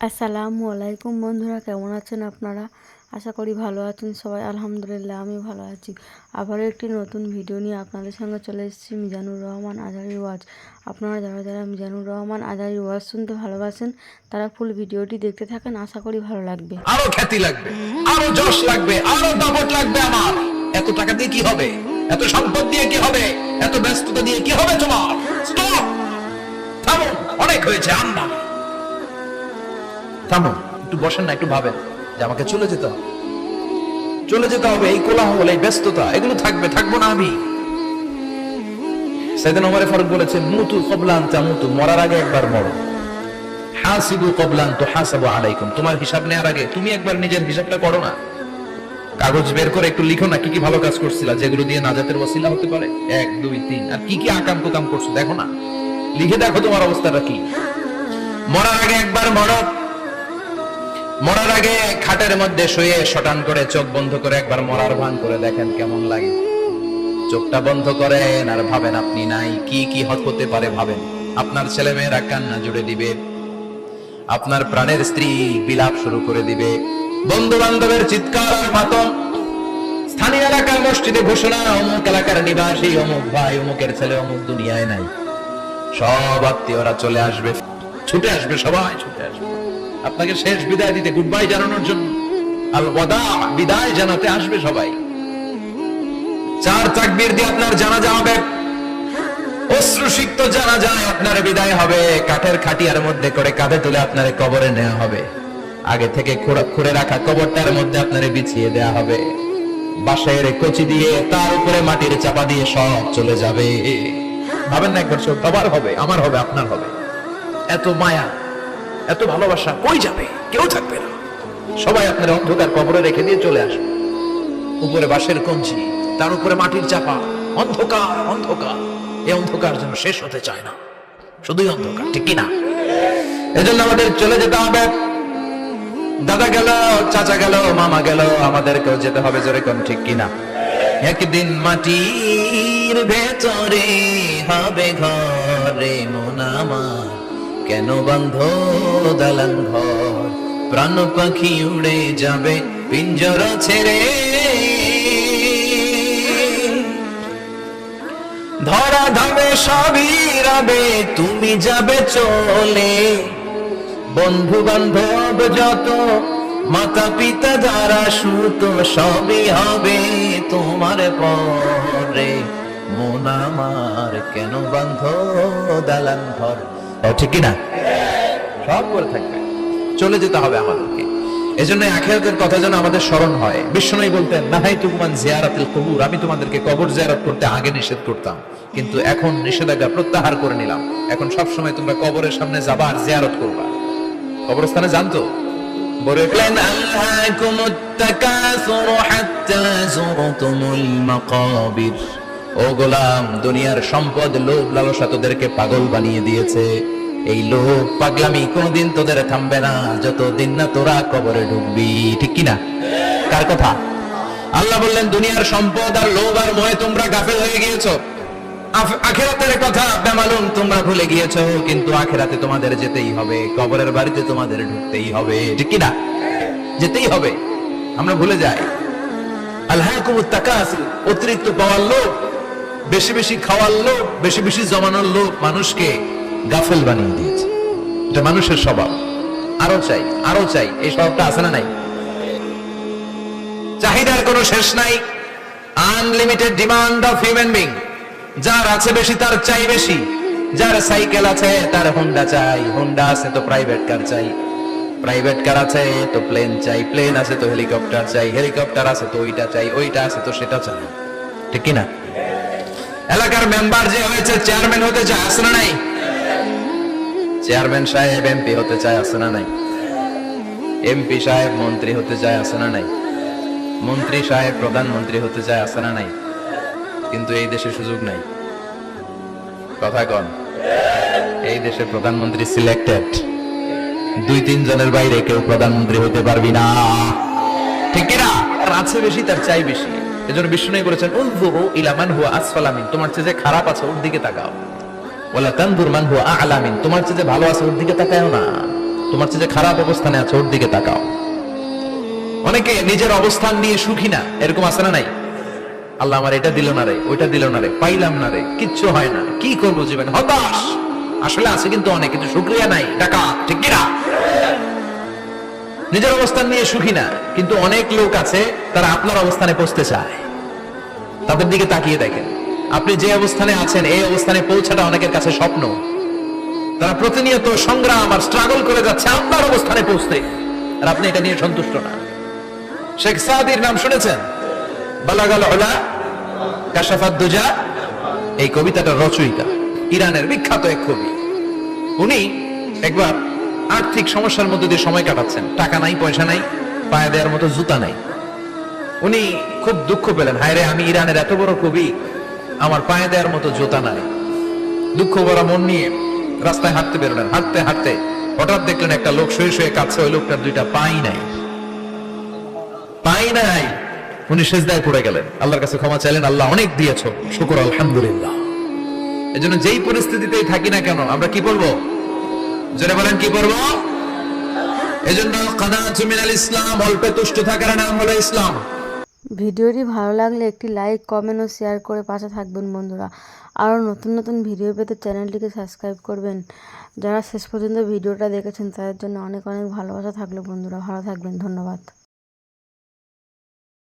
আসসালামু আলাইকুম বন্ধুরা, কেমন আছেন আপনারা? আশা করি ভালো আছেন সবাই। আলহামদুলিল্লাহ আমি ভালো আছি। আবারও একটি নতুন ভিডিও নিয়ে আপনাদের সঙ্গে চলে এসেছি মিজানুর রহমান আজহারীর ওয়াজ। আপনারা যারা যারা মিজানুর রহমান আজহারীর ওয়াজ শুনতে ভালোবাসেন তারা ফুল ভিডিওটি দেখতে থাকেন, আশা করি ভালো লাগবে। আরো খ্যাতি লাগবে, আরো যশ লাগবে, আরো দাপট লাগবে। আমার এত টাকা দিয়ে কি হবে? এত সম্পদ দিয়ে কি হবে? এত ব্যস্ততা দিয়ে কি হবে তোমার? স্টপ, থামো, অনেক হয়েছে। আম্মা থামো, একটু বসেন না, একটু ভাবেন যে আমাকে চলে যেতে হবে, চলে যেতে হবে। এই কোলাহল, এই ব্যস্ততা, এগুলো থাকবে, থাকবো না আমি। সাইয়েদনা ওমর ফারুক বলেছেন, মুতু ক্বাবলা আন তামুতু, মরার আগে একবার মরো। হাসিবু ক্বাবলা আন তুহাসাবু আলাইকুম, তোমার হিসাব নেওয়ার আগে তুমি একবার নিজের হিসাবটা করো না। কাগজ বের করে একটু লিখো না, কি কি ভালো কাজ করছিলা, যেগুলো দিয়ে নাজাতের ওসিলা হতে পারে। 1 2 3, আর কি কি আকাম কুকাম করছো দেখো না, লিখে দেখো তোমার অবস্থাটা কি। মরার আগে একবার মরো। মরার আগে খাটের মধ্যে শুয়ে শটান করে চোখ বন্ধ করে একবার মরার ভান করে দেখেন কেমন লাগে। চোখটা বন্ধ করেন আর ভাবেন আপনি নাই, কি কি হতে পারে ভাবেন। আপনার ছেলে মেয়েরা কান্না জুড়ে দিবে, আপনার প্রাণের স্ত্রী বিলাপ শুরু করে দিবে, বন্ধু বান্ধবের চিৎকার আর মাতম, স্থানীয় এলাকার মসজিদে ঘোষণা, অমুক এলাকার নিবাসী, অমুক ভাই, অমুকের ছেলে অমুক দুনিয়ায় নাই। সব আত্মীয়রা চলে আসবে, ছুটে আসবে, সবাই ছুটে আসবে আপনাকে শেষ বিদায় দিতে, গুড বাই জানানোর জন্য। আল ওয়াদা, বিদায় জানাতে আসবে সবাই। 4 তাকবীর দিয়ে আপনার জানাজা হবে, অশ্রুসিক্ত জানাজায় আপনার বিদায় হবে। কাঠের খাটিয়ার মধ্যে করে কাঁধে তুলে আপনার কবরে নেওয়া হবে। আগে থেকে খুঁড়ে রাখা কবরটার মধ্যে আপনার বিছিয়ে দেয়া হবে। বাঁশের কচি দিয়ে তার উপরে মাটির চাপা দিয়ে সব চলে যাবে। ভাবেন না একবার, সব সবার হবে, আমার হবে, আপনার হবে। এত মায়া, এত ভালোবাসা কই যাবে? কেউ থাকবে না, সবাই আপনার অন্ধকার কবরে রেখে দিয়ে চলে আসবে। উপরে বাঁশের কঞ্চি, তার উপরে মাটির চাপা, অন্ধকার অন্ধকার। এই অন্ধকার যেন শেষ হতে চায় না, শুধুই অন্ধকার, ঠিক কিনা? এজন্য আমাদের চলে যেতে হবে। দাদা গেল, চাচা গেল, মামা গেল, আমাদেরকেও যেতে হবে, জোরে কোন ঠিক কিনা? একদিন মাটির ভেতরে হবে ঘরে মন আমার, কেন বন্ধ দালান ঘর, প্রাণ পাখি উড়ে যাবে পিঞ্জরা ছেড়ে, ধরা ধামে সবই রবে, তুমি যাবে চলে। বন্ধু বান্ধব যত, মাতা পিতা যারা সুত, সবই হবে তোমার পরে। মন আমার কেন বন্ধ দালান ঘর, ঠিক না? সব করে থাকবে, চলে যেতে হবে আমাদেরকে। এজন্য আখিরাতের কথা যেন আমাদের স্মরণ হয়। বিশ্বনবী বলতেন, নাহাইতুকুম আন জিয়ারাতিল কুবুর, আমি তোমাদেরকে কবর জিয়ারত করতে আগে নিষেধ করতাম, কিন্তু এখন নিষেধাজ্ঞা প্রত্যাহার করে নিলাম। এখন সব সময় তোমরা কবরের সামনে যাবা আর জিয়ারত করবা। কবরস্থানে জানতো বলেন, আল্লাকুমুত তাকাসুর হাত্তা যুরতুমুল মাকাবির, ও গোলাম, দুনিয়ার সম্পদ, লোভ লালসা তোদেরকে পাগল বানিয়ে দিয়েছে। এই লোভ পাগলামি কোনদিন তোদের থামবে না যতদিন না তোরা কবরে ঢুকবি, ঠিক কিনা? কার কথা? আল্লাহ বললেন, দুনিয়ার সম্পদ আর লোভ আর মোহে তোমরা গাফেল হয়ে গিয়েছো। আখিরাতের কথা বেমালুম তোমরা ভুলে গিয়েছো, কিন্তু আখিরাতে তোমাদের যেতেই হবে, কবরের বাড়িতে তোমাদের ঢুকতেই হবে, ঠিক কিনা? যেতেই হবে, আমরা ভুলে যাই। আল্লাহকুমুত তাকাসুর, অতিরিক্ত পাওয়ার লোভ, বেশি বেশি খাওয়ার লোভ, বেশি বেশি জমানোর লোভ মানুষকে গাফেল বানিয়ে দিয়েছে। এটা মানুষের স্বভাব, আরো চাই, আরো চাই, এই স্বভাবটা আছে না নাই? চাহিদার কোনো শেষ নাই, unlimited demand of human being. যার আছে বেশি তার চাই বেশি, যার সাইকেল আছে তার হোন্ডা চাই, হোন্ডা আছে তো প্রাইভেট কার চাই, প্রাইভেট কার আছে তো প্লেন চাই, প্লেন আছে তো হেলিকপ্টার চাই, হেলিকপ্টার আছে তো ওইটা চাই, ওইটা আছে তো সেটা চাই, ঠিক কিনা? এলাকার মেম্বার যে হয়েছে, চেয়ারম্যান হতে চায়, আছে না নাই? চেয়ারম্যান সাহেব এমপি হতে চায়, আছে না নাই? এমপি সাহেব মন্ত্রী হতে চায়, আছে না নাই? মন্ত্রী সাহেব প্রধানমন্ত্রী হতে চায়, আছে না নাই? কিন্তু এই দেশে সুযোগ নাই। কথা কন, এই দেশে প্রধানমন্ত্রী সিলেক্টেড, 2-3 জনের বাইরে কেউ প্রধানমন্ত্রী হতে পারবি না, ঠিক কিনা? আর আছে বেশি তার চাই বেশি। এজন্য বিষ্ণু বলেছেন, উনজুরু ইলা মান হুয়া আসফালা মিন, তোমার চেয়ে যে খারাপ আছে ওর দিকে তাকাও। ওয়ালা তানজুর মান হুয়া আ'লা মিন, তোমার চেয়ে যে ভালো আছে ওর দিকে তাকায়ও না। তোমার চেয়ে যে খারাপ অবস্থানে আছে ওর দিকে তাকাও। অনেকে নিজের অবস্থান নিয়ে সুখী না, এরকম আছে না নাই? আল্লাহ আমার এটা দিল না রে, ওইটা দিল না রে, পাইলাম না রে, কিচ্ছু হয় না, কি করবো জীবন, হতাশ। আসলে আছে কিন্তু অনেক, কিন্তু শুকরিয়া নাই, টাকা, ঠিক কিনা? নিজের অবস্থান নিয়ে সুখী না, কিন্তু অনেক লোক আছে তারা আপনার অবস্থানে পৌঁছতে চায়। তাদের দিকে তাকিয়ে দেখেন, আপনি যে অবস্থানে আছেন এই অবস্থানে পৌঁছাটা অনেকের কাছে স্বপ্ন। তারা প্রতিনিয়ত সংগ্রাম আর স্ট্রাগল করে যাচ্ছে আপনার অবস্থানে পৌঁছতে, আর আপনি এটা নিয়ে সন্তুষ্ট না। শেখ সাদির নাম শুনেছেন? বালাগাল উলা কাশাফাত দুজা, এই কবিতাটার রচয়িতা ইরানের বিখ্যাত এক কবি। উনি একবার আর্থিক সমস্যার মধ্যে দিয়ে সময় কাটাচ্ছেন, টাকা নাই, পয়সা নাই, পায়ে দেওয়ার মতো জুতা নাই। উনি খুব দুঃখ পেলেন, হায় রে, আমি ইরানের এত বড় কবি, আমার পায়ে দেওয়ার মতো জুতা নাই। দুঃখ ভরা মন নিয়ে রাস্তায় হাঁটতে বেরোলেন। হাঁটতে হাঁটতে হঠাৎ দেখলেন একটা লোক শুয়ে শুয়ে কাঁদছে, ওই লোকটার দুইটা পাই নাই, পাই নাই। উনি সেজদায় পড়ে গেলেন, আল্লাহর কাছে ক্ষমা চাইলেন, আল্লাহ অনেক দিয়েছো, শুকর আলহামদুলিল্লাহ। এজন্য যেই পরিস্থিতিতেই থাকি না কেন আমরা কি বলবো? জোরে বলেন, কি বলবো? এজন্য কানাতু মিনাল ইসলাম, অল্পে তুষ্ট থাকার নাম হলো ইসলাম। ভিডিওটি ভালো লাগলে একটি লাইক, কমেন্ট ও শেয়ার করে পাশে থাকবেন বন্ধুরা। আরও নতুন নতুন ভিডিও পেতে চ্যানেলটিকে সাবস্ক্রাইব করবেন। যারা শেষ পর্যন্ত ভিডিওটা দেখেছেন তাদের জন্য অনেক অনেক ভালোবাসা থাকলো বন্ধুরা। ভালো থাকবেন, ধন্যবাদ।